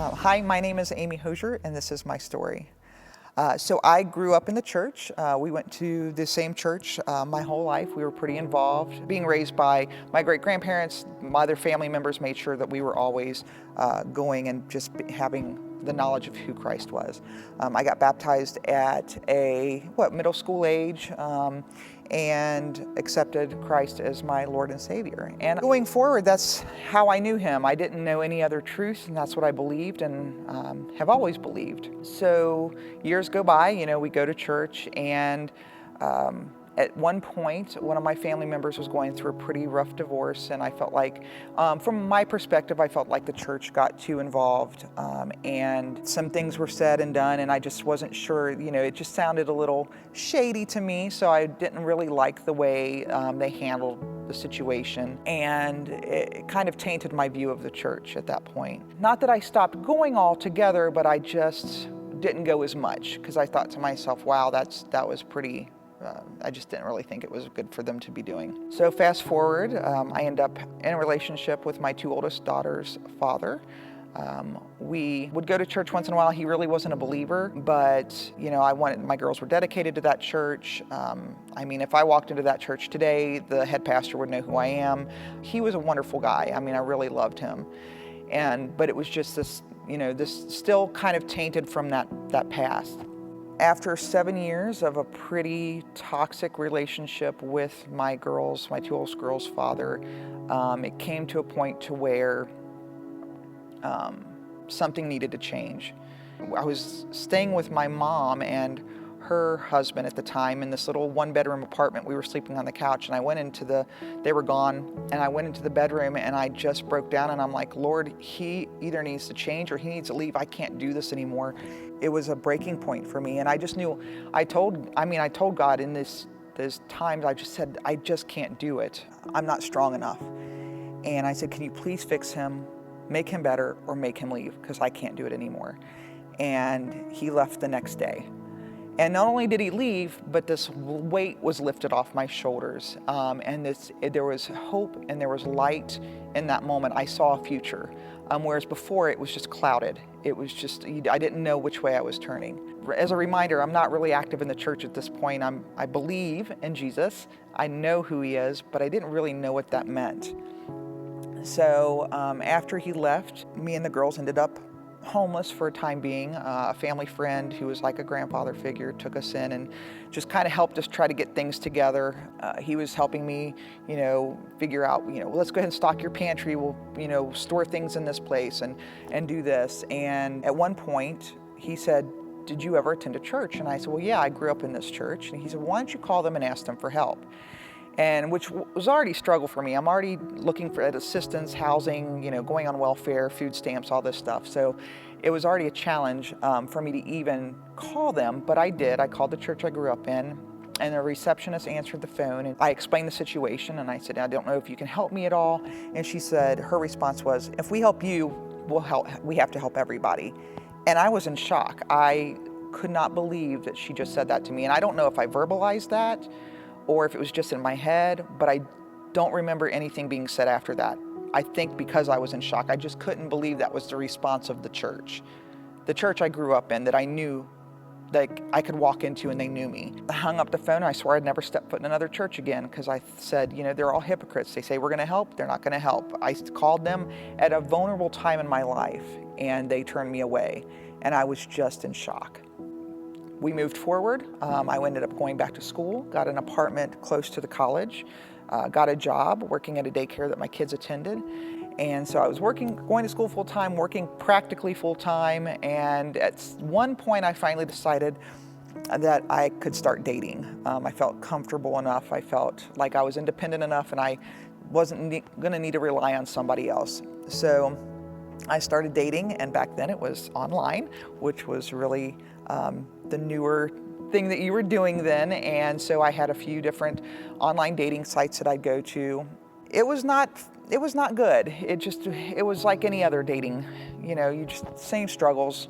Hi, my name is Amy Hosier, and this is my story. So I grew up in the church. We went to the same church my whole life. We were pretty involved. Being raised by my great-grandparents, my other family members made sure that we were always going and just having the knowledge of who Christ was. I got baptized at middle school age, and accepted Christ as my Lord and Savior. And going forward, that's how I knew Him. I didn't know any other truth, and that's what I believed and have always believed. So years go by, we go to church, and at one point, one of my family members was going through a pretty rough divorce, and I felt like, from my perspective, I felt like the church got too involved, and some things were said and done, and I just wasn't sure, it just sounded a little shady to me, so I didn't really like the way they handled the situation, and it kind of tainted my view of the church at that point. Not that I stopped going altogether, but I just didn't go as much, because I thought to myself, wow, that was pretty... I just didn't really think it was good for them to be doing. So fast forward, I end up in a relationship with my two oldest daughters' father. We would go to church once in a while. He really wasn't a believer, but my girls were dedicated to that church. If I walked into that church today, the head pastor would know who I am. He was a wonderful guy. I really loved him. But it was just this, this still kind of tainted from that past. After 7 years of a pretty toxic relationship with my two oldest girls' father, it came to a point to where something needed to change. I was staying with my mom and her husband at the time in this little one-bedroom apartment. We were sleeping on the couch, and they were gone, and I went into the bedroom, and I just broke down, and I'm like, Lord, he either needs to change or he needs to leave. I can't do this anymore. It was a breaking point for me, and I just knew, I told God in those times, I just said, I just can't do it. I'm not strong enough. And I said, can you please fix him, make him better, or make him leave, because I can't do it anymore. And he left the next day. And not only did he leave, but this weight was lifted off my shoulders. There was hope and there was light in that moment. I saw a future, whereas before it was just clouded. It was just, I didn't know which way I was turning. As a reminder, I'm not really active in the church at this point. I believe in Jesus. I know who He is, but I didn't really know what that meant. So after he left, me and the girls ended up homeless for a time being. A family friend who was like a grandfather figure took us in and just kind of helped us try to get things together. He was helping me, figure out, let's go ahead and stock your pantry. We'll, store things in this place and do this. And at one point he said, did you ever attend a church? And I said, well, yeah, I grew up in this church. And he said, why don't you call them and ask them for help? And which was already a struggle for me. I'm already looking for assistance, housing, going on welfare, food stamps, all this stuff. So it was already a challenge for me to even call them, but I did. I called the church I grew up in, and the receptionist answered the phone, and I explained the situation, and I said, I don't know if you can help me at all. And she said, her response was, if we help you, we have to help everybody. And I was in shock. I could not believe that she just said that to me. And I don't know if I verbalized that, or if it was just in my head, but I don't remember anything being said after that. I think because I was in shock, I just couldn't believe that was the response of the church I grew up in, that I knew that I could walk into and they knew me. I hung up the phone, and I swore I'd never step foot in another church again, because I said, they're all hypocrites. They say we're gonna help, they're not gonna help. I called them at a vulnerable time in my life, and they turned me away, and I was just in shock. We moved forward. I ended up going back to school, got an apartment close to the college, got a job working at a daycare that my kids attended. And so I was going to school full time, working practically full time. And at one point I finally decided that I could start dating. I felt comfortable enough. I felt like I was independent enough, and I wasn't gonna need to rely on somebody else. So I started dating, and back then it was online, which was really the newer thing that you were doing then. And so I had a few different online dating sites that I'd go to. It was not good. It was like any other dating, same struggles,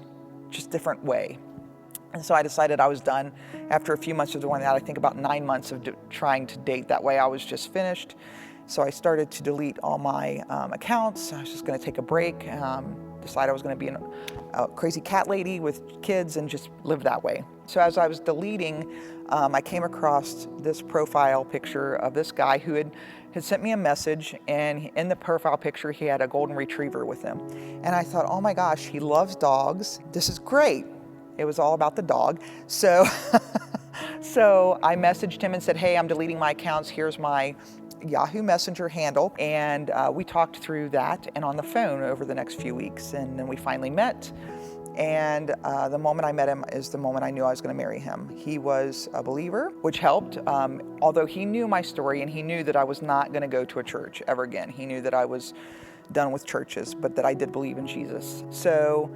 just different way. And so I decided I was done. After a few months of doing that, I think about 9 months of trying to date that way, I was just finished. So I started to delete all my accounts. I was just gonna take a break. decide I was going to be a crazy cat lady with kids and just live that way. So as I was deleting, I came across this profile picture of this guy who had sent me a message, and in the profile picture he had a golden retriever with him. And I thought, oh my gosh, he loves dogs. This is great. It was all about the dog. So, so I messaged him and said, hey, I'm deleting my accounts. Here's my Yahoo Messenger handle. And we talked through that and on the phone over the next few weeks. And then we finally met. And the moment I met him is the moment I knew I was going to marry him. He was a believer, which helped, although he knew my story and he knew that I was not going to go to a church ever again. He knew that I was done with churches, but that I did believe in Jesus. So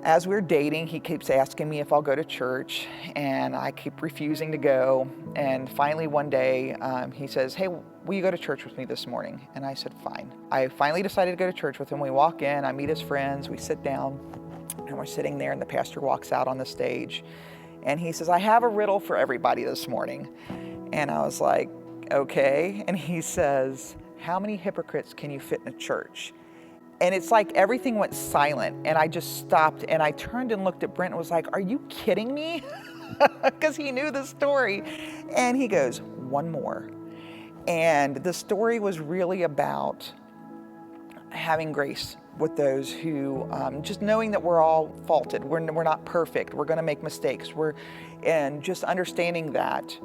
as we're dating, he keeps asking me if I'll go to church, and I keep refusing to go. And finally one day he says, hey, will you go to church with me this morning? And I said, fine. I finally decided to go to church with him. We walk in, I meet his friends, we sit down. And we're sitting there, and the pastor walks out on the stage, and he says, I have a riddle for everybody this morning. And I was like, okay. And he says, how many hypocrites can you fit in a church? And it's like everything went silent, and I just stopped, and I turned and looked at Brent and was like, are you kidding me? Because he knew the story. And he goes, one more. And the story was really about having grace with those who, just knowing that we're all faulted, we're not perfect, we're going to make mistakes, and just understanding that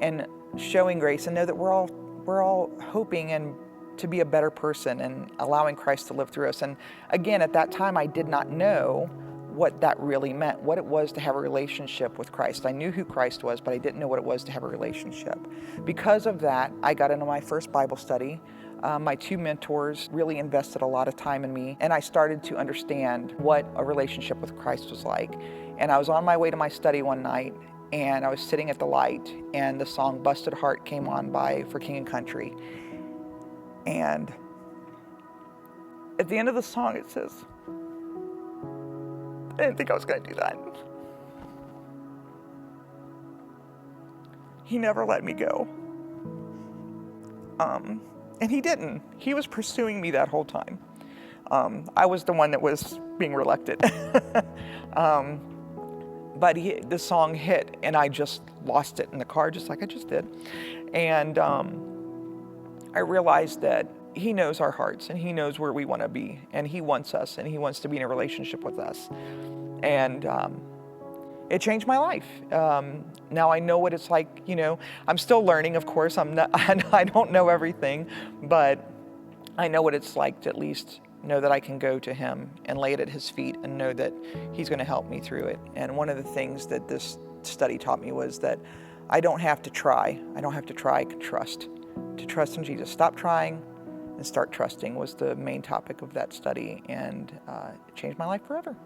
and showing grace and know that we're all hoping and to be a better person and allowing Christ to live through us. And again, at that time, I did not know what that really meant, what it was to have a relationship with Christ. I knew who Christ was, but I didn't know what it was to have a relationship. Because of that, I got into my first Bible study. My two mentors really invested a lot of time in me, and I started to understand what a relationship with Christ was like. And I was on my way to my study one night, and I was sitting at the light, and the song Busted Heart came on by For King and Country. And at the end of the song it says, I didn't think I was going to do that. He never let me go. And he didn't. He was pursuing me that whole time. I was the one that was being reluctant. But the song hit, and I just lost it in the car, just like I just did. And I realized that he knows our hearts, and he knows where we want to be, and he wants us, and he wants to be in a relationship with us. And it changed my life. Now I know what it's like, I'm still learning, of course. I don't know everything, but I know what it's like to at least know that I can go to him and lay it at his feet and know that he's going to help me through it. And one of the things that this study taught me was that I don't have to try. I don't have to try, I can trust. To trust in Jesus. Stop trying and start trusting was the main topic of that study, and it changed my life forever.